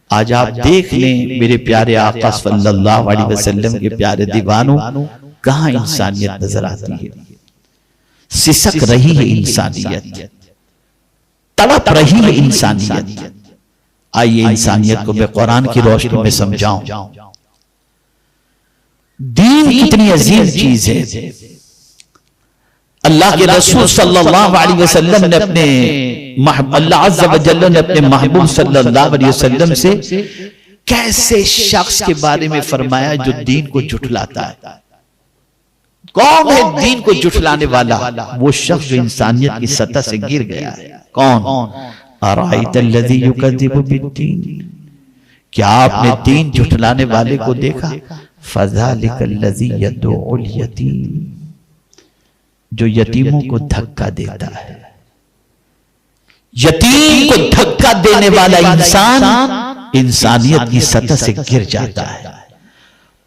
آج آپ دیکھ لیں میرے پیارے آقا صلی اللہ علیہ وسلم کے پیارے دیوانوں، کہاں انسانیت نظر آتی ہے؟ سسک رہی ہے انسانیت، تڑپ رہی ہے انسانیت۔ آئیے انسانیت کو میں قرآن کی روشنی میں سمجھاؤں۔ دین کتنی عظیم چیز ہے۔ اللہ کے رسول صلی اللہ علیہ وسلم نے اپنے اللہ عز و جل نے اپنے محبوب صلی اللہ علیہ وسلم سے کیسے شخص کے بارے میں فرمایا جو دین کو جھٹلاتا ہے۔ کون ہے دین کو جھٹلانے والا؟ وہ شخص جو انسانیت کی سطح سے گر گیا ہے۔ کون؟ ارائیت الذی یکذب بالدین، کیا آپ نے دین جھٹلانے والے کو دیکھا؟ فذلک الذی یدعو الیتیم، جو یتیموں کو دھکا دیتا ہے۔ یتیم کو دھکا دینے والا انسان انسانیت کی سطح سے گر جاتا ہے،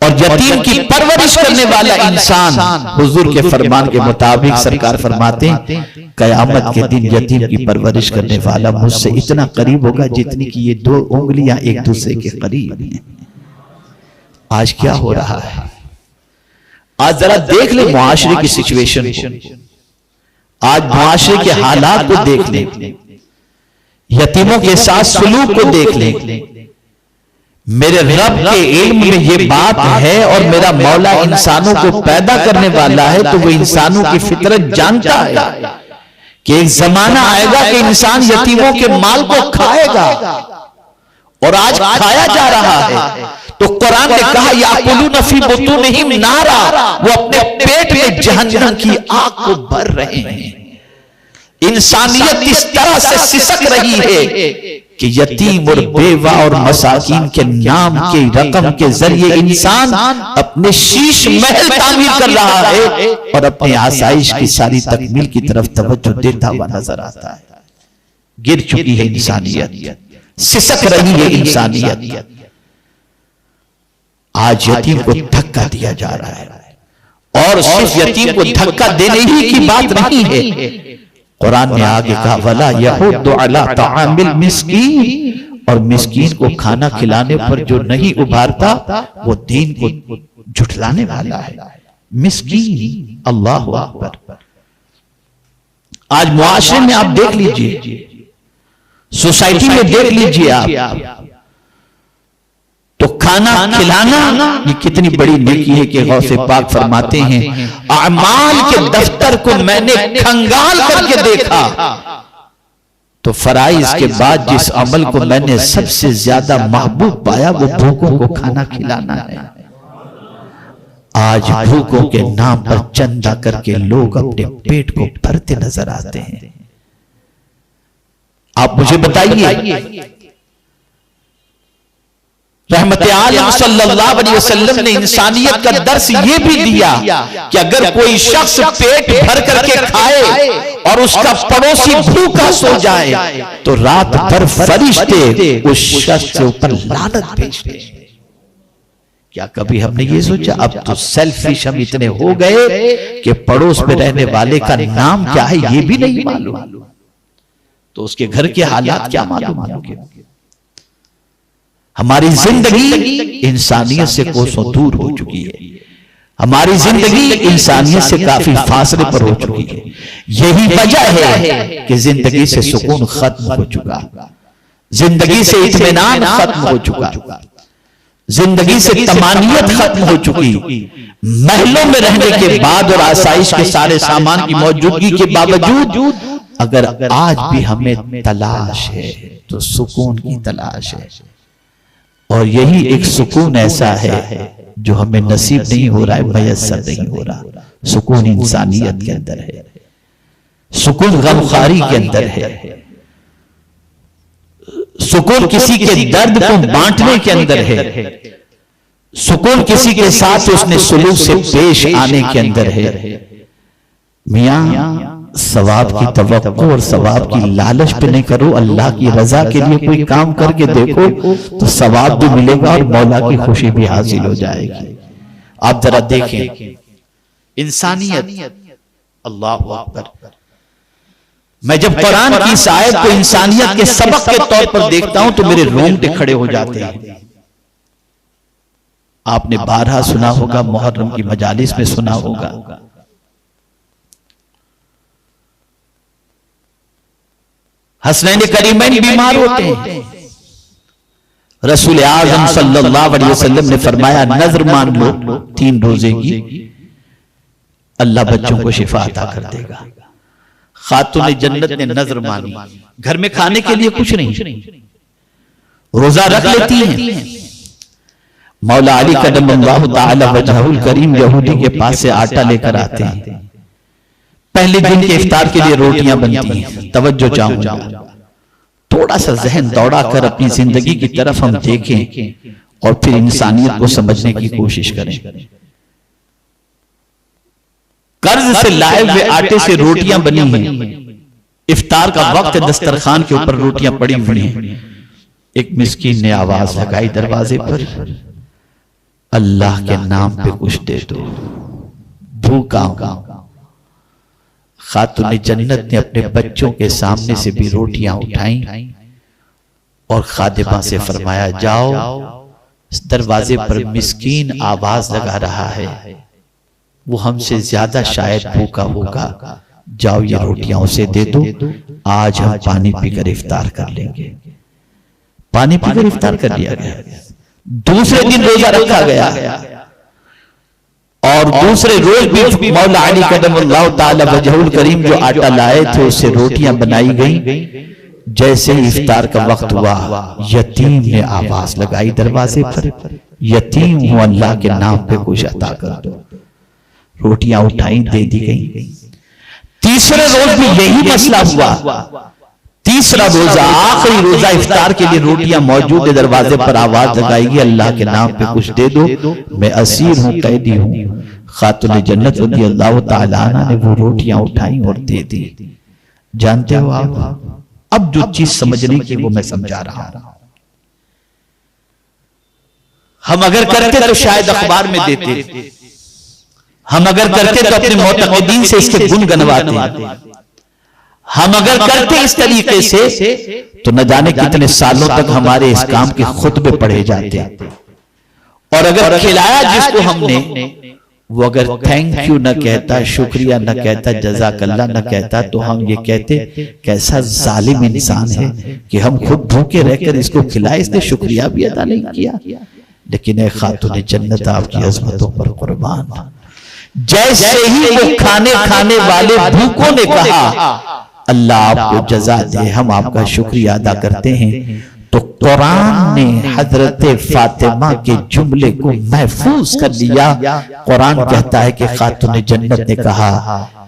اور یتیم کی پرورش کرنے والا انسان حضور کے فرمان کے مطابق سرکار فرماتے ہیں قیامت کے دن یتیم کی پرورش کرنے والا مجھ سے اتنا قریب ہوگا جتنی کہ یہ دو انگلیاں ایک دوسرے کے قریب ہیں۔ آج کیا ہو رہا ہے؟ آج ذرا دیکھ لیں معاشرے کی سچویشن کو، آج معاشرے کے حالات کو دیکھ لیں، یتیموں کے ساتھ سلوک کو دیکھ لیں۔ میرے رب کے علم میں یہ بات ہے، اور میرا مولا انسانوں کو پیدا کرنے والا ہے تو وہ انسانوں کی فطرت جانتا ہے کہ ایک زمانہ آئے گا کہ انسان یتیموں کے مال کو کھائے گا، اور آج کھایا جا رہا ہے۔ تو قرآن نے کہا یأکلون فی بطونہم نارا، وہ اپنے پیٹ میں جہنم کی آگ کو بھر رہے ہیں۔ انسانیت اس طرح سے سسک رہی ہے کہ یتیم اور بیوہ اور مساکین کے نام کے رقم کے ذریعے انسان اپنے شیش محل تعمیر کر رہا ہے، اور اپنے آسائش کی ساری تکمیل کی طرف توجہ دیتا ہوا نظر آتا ہے۔ گر چکی ہے انسانیت، سسک رہی ہے انسانیت۔ آج یتیم کو دھکا دیا جا رہا ہے، اور صرف یتیم کو دھکا دینے ہی کی بات نہیں ہے۔ قرآن نے آگے کہا وَلَا يَحُضُّ عَلَىٰ طَعَامِ الْمِسْكِينِ، اور مسکین کو کھانا کھلانے پر جو نہیں ابھارتا وہ دین کو جھٹلانے والا ہے۔ مسکین، اللہ اکبر۔ آج معاشرے میں آپ دیکھ لیجئے، سوسائٹی میں دیکھ لیجئے آپ، تو کھانا کھلانا یہ کتنی بڑی نیکی ہے کہ غوث پاک فرماتے ہیں اعمال کے دفتر کو میں نے کھنگال کر کے دیکھا تو فرائض کے بعد جس عمل کو میں نے سب سے زیادہ محبوب پایا وہ بھوکوں کو کھانا کھلانا ہے۔ آج بھوکوں کے نام پر چندہ کر کے لوگ اپنے پیٹ کو بھرتے نظر آتے ہیں۔ آپ مجھے بتائیے، رحمت عالم صلی اللہ علیہ وسلم نے انسانیت کا درس یہ بھی دیا کہ اگر کوئی شخص پیٹ بھر کر کے کھائے اور اس کا پڑوسی بھوکا سو جائے تو رات بھر فرشتے اس شخص کے اوپر لعنت بھیجتے ہیں۔ کیا کبھی ہم نے یہ سوچا؟ اب تو سیلفش ہم اتنے ہو گئے کہ پڑوس میں رہنے والے کا نام کیا ہے یہ بھی نہیں معلوم، تو اس کے گھر کے حالات کیا معلوم ہوگے؟ ہماری زندگی انسانیت سے کوسوں دور ہو چکی ہے، ہماری زندگی انسانیت سے کافی فاصلے پر ہو چکی ہے۔ یہی وجہ ہے کہ زندگی سے سکون ختم ہو چکا، زندگی سے اطمینان ختم ہو چکا، زندگی سے طمانینت ختم ہو چکی۔ محلوں میں رہنے کے بعد اور آسائش کے سارے سامان کی موجودگی کے باوجود اگر آج بھی ہمیں تلاش ہے تو سکون کی تلاش ہے، اور یہی ایک سکون ایسا ہے جو ہمیں نصیب نہیں ہو رہا ہے، میسر نہیں ہو رہا۔ سکون انسانیت کے اندر ہے، سکون غمخواری کے اندر ہے، سکون کسی کے درد کو بانٹنے کے اندر ہے، سکون کسی کے ساتھ اس نے سلوک سے پیش آنے کے اندر ہے۔ میاں ثواب کی توقع اور ثواب کی لالچ پہ نہیں کرو، اللہ کی رضا کے لیے کوئی کام کر کے دیکھو تو ثواب بھی ملے گا اور مولا کی خوشی بھی حاصل ہو جائے گی۔ آپ ذرا دیکھیں انسانیت، اللہ اکبر، میں جب قرآن کی اس آیت کو انسانیت کے سبق کے طور پر دیکھتا ہوں تو میرے رونگٹے کھڑے ہو جاتے ہیں۔ آپ نے بارہا سنا ہوگا، محرم کی مجالس میں سنا ہوگا، حسنین کریمین بیمار ہوتے ہیں، رسول اعظم صلی اللہ علیہ وسلم نے فرمایا نظر مان لو 3 روزے کی، اللہ بچوں کو شفا عطا کر دے گا۔ خاتون جنت نے نظر مانی، گھر میں کھانے کے لیے کچھ نہیں، روزہ رکھ لیتی ہیں۔ مولا علی قدم اللہ تعالی وجہہ الکریم یہودی کے پاس سے آٹا لے کر آتے ہیں، پہلے دن کے افطار کے لیے روٹیاں بنتی ہیں۔ توجہ چاہوں گا، تھوڑا سا ذہن دوڑا کر اپنی زندگی کی طرف ہم دیکھیں اور پھر انسانیت کو سمجھنے کی کوشش کریں۔ قرض سے لائے ہوئے آٹے سے روٹیاں بنی ہیں، افطار کا وقت دسترخوان کے اوپر روٹیاں پڑی ہوئی ہیں۔ ایک مسکین نے آواز لگائی دروازے پر، اللہ کے نام پہ کچھ دے دو، بھوکا ہوں۔ خاتون جنت نے اپنے بچوں کے سامنے سے بھی روٹیاں اٹھائیں اور خادمہ سے فرمایا جاؤ، دروازے پر مسکین آواز لگا رہا ہے، وہ ہم سے زیادہ شاید بھوکا ہوگا، جاؤ یہ روٹیاں اسے دے دو، آج ہم پانی پی کر افطار کر لیں گے۔ پانی پی کر افطار کر لیا گیا۔ دوسرے دن روزہ رکھا گیا اور دوسرے روز بھی مولا علی قدم اللہ تعالی وجہ الکریم جو آٹا لائے تھے اس سے روٹیاں بنائی گئیں۔ جیسے ہی افطار کا وقت ہوا، یتیم نے آواز لگائی دروازے پر، یتیم ہوں اللہ کے نام پہ کچھ عطا کر دو۔ روٹیاں اٹھائیں، دے دی گئیں۔ تیسرے روز بھی یہی مسئلہ ہوا۔ تیسرا روزہ، آخری روزہ افطار کے لیے روٹیاں موجود ہے، دروازے پر آواز لگائی گئی اللہ کے نام پہ کچھ دے دو، میں اسیر ہوں، قیدی ہوں۔ خاتون جنت رضی اللہ تعالیٰ عنہ نے وہ روٹیاں اٹھائیں اور دے دی۔ جانتے ہو آپ، اب جو چیز سمجھنے کی وہ میں سمجھا رہا ہوں۔ ہم اگر کرتے تو شاید اخبار میں دیتے، ہم اگر کرتے تو اپنے معتقدین سے اس کے گن گنواتے، ہم اگر کرتے اس طریقے سے تو نہ جانے کتنے سالوں تک ہمارے اس کام کے خطبے پڑھے جاتے۔ اور اگر کھلایا جس کو ہم نے، وہ اگر تھینک یو نہ کہتا، شکریہ نہ کہتا، جزاک اللہ نہ کہتا، تو ہم یہ کہتے کیسا ظالم انسان ہے کہ ہم خود بھوکے رہ کر اس کو کھلائے، اس نے شکریہ بھی ادا نہیں کیا۔ لیکن اے خاتون جنت، آپ کی عظمتوں پر قربان، جیسے ہی وہ کھانے والے بھوکوں نے کہا اللہ آپ کو جزا دے، ہم آپ کا شکریہ ادا کرتے ہیں، تو قرآن نے حضرت فاطمہ کے جملے کو محفوظ کر لیا۔ قرآن کہتا ہے کہ خاتون جنت نے کہا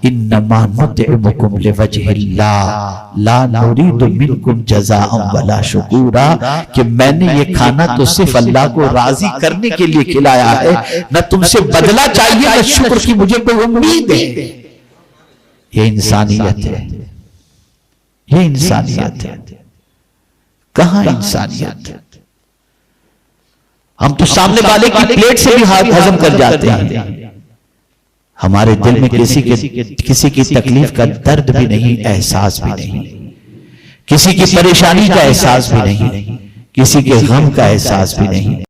انما نطعمکم لوجہ اللہ لا نرید منکم جزاء ولا شکورا، کہ میں نے یہ کھانا تو صرف اللہ کو راضی کرنے کے لیے کھلایا ہے، نہ تم سے بدلہ چاہیے، نہ شکر کی مجھے کوئی امید ہے۔ یہ انسانیت ہے، یہ انسانیت ہے۔ کہاں انسانیت؟ ہم تو سامنے والے کی پلیٹ سے بھی ہاتھ ہضم کر جاتے ہیں، ہمارے دل میں کسی کی تکلیف کا درد بھی نہیں، احساس بھی نہیں، کسی کی پریشانی کا احساس بھی نہیں، کسی کے غم کا احساس بھی نہیں۔